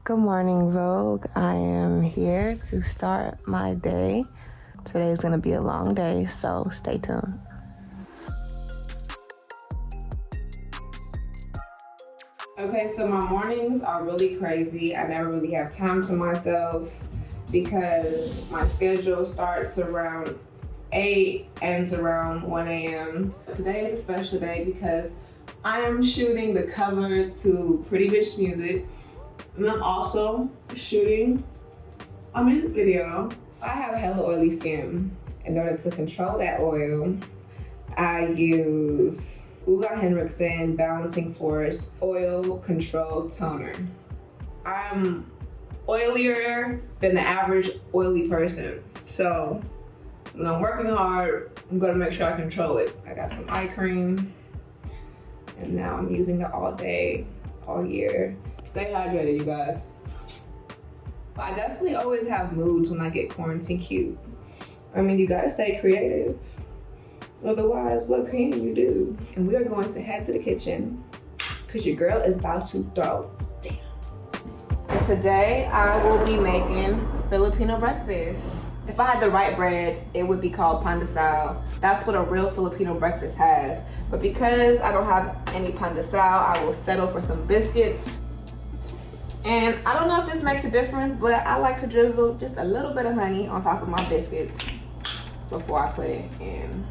Good morning, Vogue. I am here to start my day. Today is going to be a long day, so stay tuned. Okay, so my mornings are really crazy. I never really have time to myself because my schedule starts around 8, ends around 1 a.m. Today is a special day because I am shooting the cover to Pretty Bitch Music. And I'm also shooting a music video. I have hella oily skin. In order to control that oil, I use Ulla Henriksen Balancing Force Oil Control Toner. I'm oilier than the average oily person. So when I'm working hard, I'm gonna make sure I control it. I got some eye cream, and now I'm using it all day, all year. Stay hydrated, you guys. I definitely always have moods when I get quarantine cute. I mean, you gotta stay creative. Otherwise, what can you do? And we are going to head to the kitchen because your girl is about to throw down. And today, I will be making Filipino breakfast. If I had the right bread, it would be called pandesal. That's what a real Filipino breakfast has. But because I don't have any pandesal, I will settle for some biscuits. And I don't know if this makes a difference, but I like to drizzle just a little bit of honey on top of my biscuits before I put it in.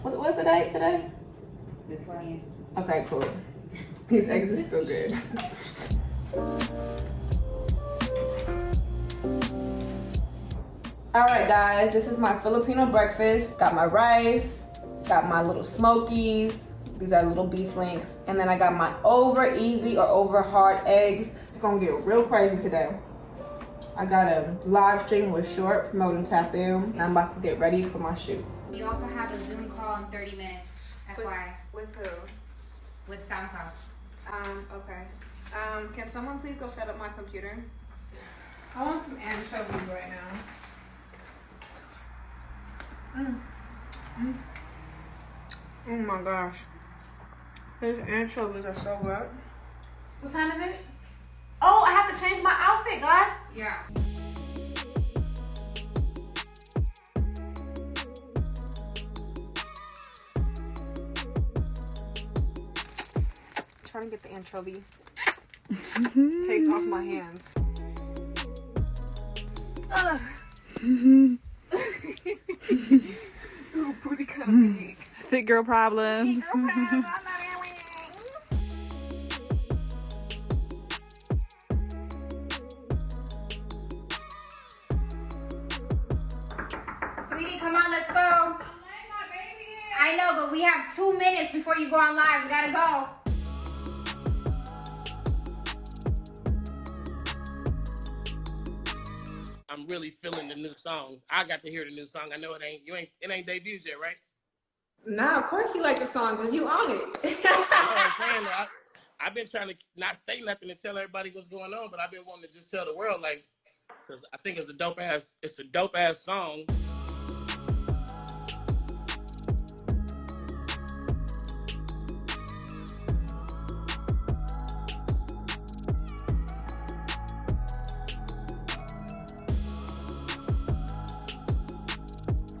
What's the date today? The 20th. Okay, cool. These eggs are still good. All right, guys, this is my Filipino breakfast. Got my rice, got my little smokies. These are little beef links. And then I got my over easy or over hard eggs. It's gonna get real crazy today. I got a live stream with Short promoting Tap In, and I'm about to get ready for my shoot. You also have a Zoom call in 30 minutes, FYI. With who? With SoundCloud. Okay. Can someone please go set up my computer? I want some anchovies right now. Oh my gosh. These anchovies are so good. What time is it? Oh, I have to change my outfit, guys. Yeah. Trying to get the anchovy taste off my hands. Oh, booty kind of big. Fit girl problems. Sweetie, come on, let's go. I know, but we have 2 minutes before you go on live. We gotta go. I'm really feeling the new song. I got to hear the new song. I know it ain't debuted yet, right? Nah, of course you like the song because you own it. I'm saying, I've been trying to not say nothing and tell everybody what's going on, but I've been wanting to just tell the world, like, because I think it's a dope ass song.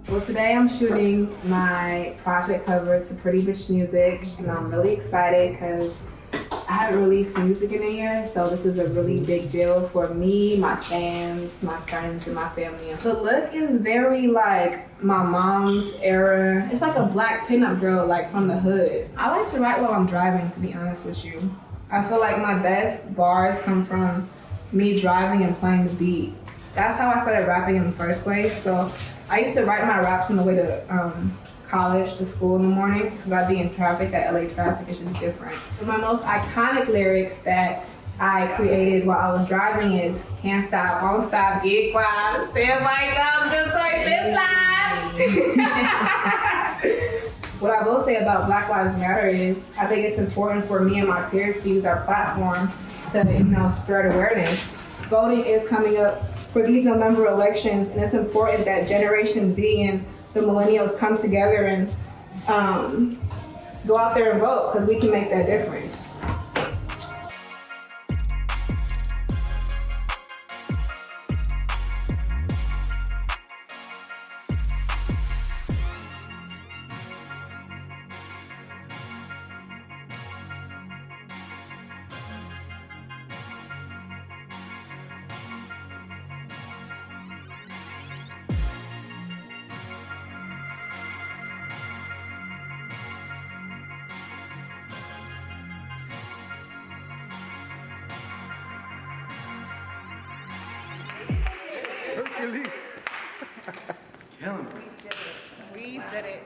Well, today I'm shooting my project cover to Pretty Bitch Music, and I'm really excited because I haven't released music in a year, so this is a really big deal for me, my fans, my friends, and my family. The look is very like my mom's era. It's like a black pinup girl, like from the hood. I like to write while I'm driving, to be honest with you. I feel like my best bars come from me driving and playing the beat. That's how I started rapping in the first place. So I used to write my raps on the way to college, to school in the morning, because I'd be in traffic. That LA traffic is just different. My most iconic lyrics that I created while I was driving is "Can't stop, won't stop, get quiet, send lights up, good flip flaps." What I will say about Black Lives Matter is I think it's important for me and my peers to use our platform to, spread awareness. Voting is coming up for these November elections, and it's important that Generation Z and the millennials come together and go out there and vote because we can make that difference. We did it.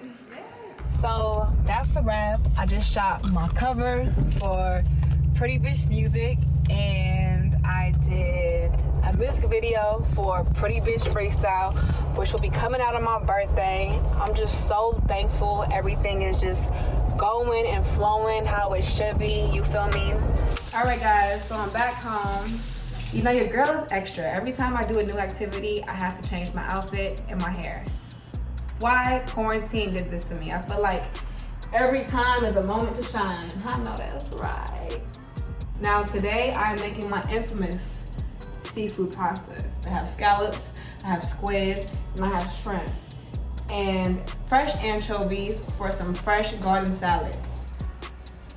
So that's a wrap. I just shot my cover for Pretty Bitch Music, and I did a music video for Pretty Bitch Freestyle, which will be coming out on my birthday. I'm just so thankful. Everything is just going and flowing how it should be. You feel me? All right, guys, so I'm back home. You know, your girl is extra. Every time I do a new activity, I have to change my outfit and my hair. Why? Quarantine did this to me. I feel like every time is a moment to shine. I know that's right. Now today, I'm making my infamous seafood pasta. I have scallops, I have squid, and I have shrimp. And fresh anchovies for some fresh garden salad.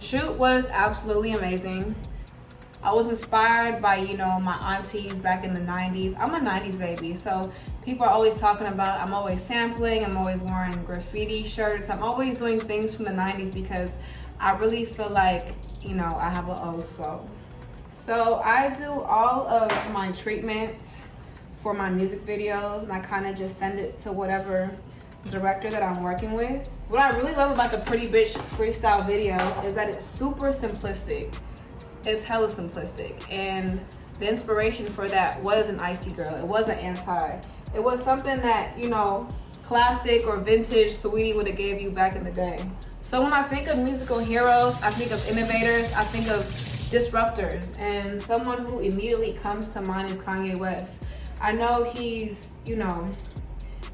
Shoot was absolutely amazing. I was inspired by, you know, my aunties back in the 90s. I'm a 90s baby, so people are always talking about, I'm always sampling, I'm always wearing graffiti shirts. I'm always doing things from the 90s because I really feel like, you know, I have an old soul. So I do all of my treatments for my music videos, and I kind of just send it to whatever director that I'm working with. What I really love about the Pretty Bitch Freestyle video is that it's super simplistic. It's hella simplistic, and the inspiration for that was an Icy Girl. It wasn't Anti. It was something that, you know, classic or vintage Saweetie would have gave you back in the day. So when I think of musical heroes, I think of innovators, I think of disruptors, and someone who immediately comes to mind is Kanye West. I know he's, you know,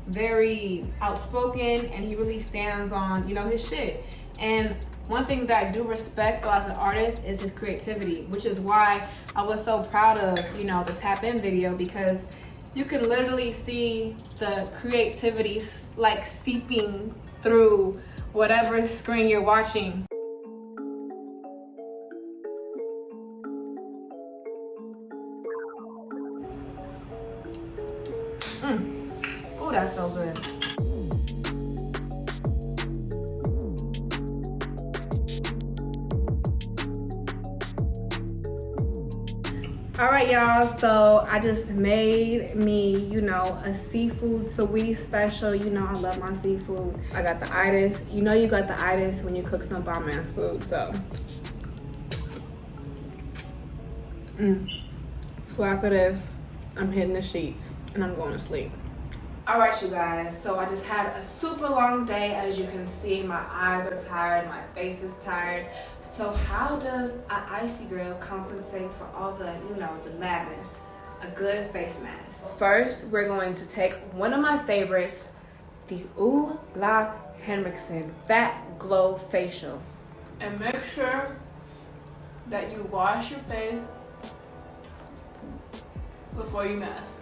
very outspoken, and he really stands on, you know, his shit. And one thing that I do respect as an artist is his creativity, which is why I was so proud of, you know, the Tap In video, because you can literally see the creativity like seeping through whatever screen you're watching. Oh, that's so good. All right, y'all, so I just made me, you know, a seafood Saweetie special. You know I love my seafood. I got the itis. You know you got the itis when you cook some bomb ass food, so. So after this, I'm hitting the sheets and I'm going to sleep. All right, you guys, so I just had a super long day. As you can see, my eyes are tired, my face is tired. So how does an Icy Girl compensate for all the, you know, the madness? A good face mask. First, we're going to take one of my favorites, the Ole Henriksen Fat Glow Facial. And make sure that you wash your face before you mask.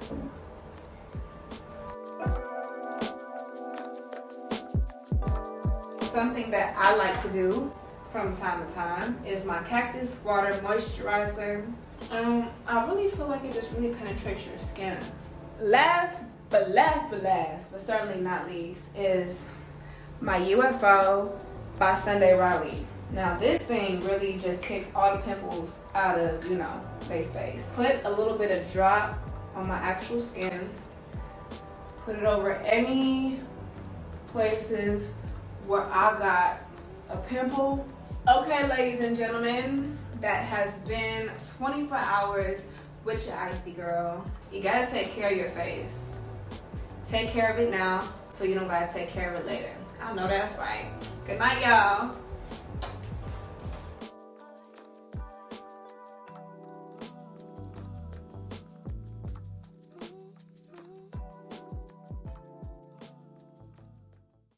Something that I like to do from time to time is my Cactus Water Moisturizer. I really feel like it just really penetrates your skin. Last but certainly not least, is my UFO by Sunday Riley. Now this thing really just kicks all the pimples out of, you know, face. Put a little bit of drop on my actual skin. Put it over any places where I got a pimple. Okay, ladies and gentlemen, that has been 24 hours with your Icy Girl. You gotta take care of your face. Take care of it now so you don't gotta take care of it later. I know that's right. Good night, y'all.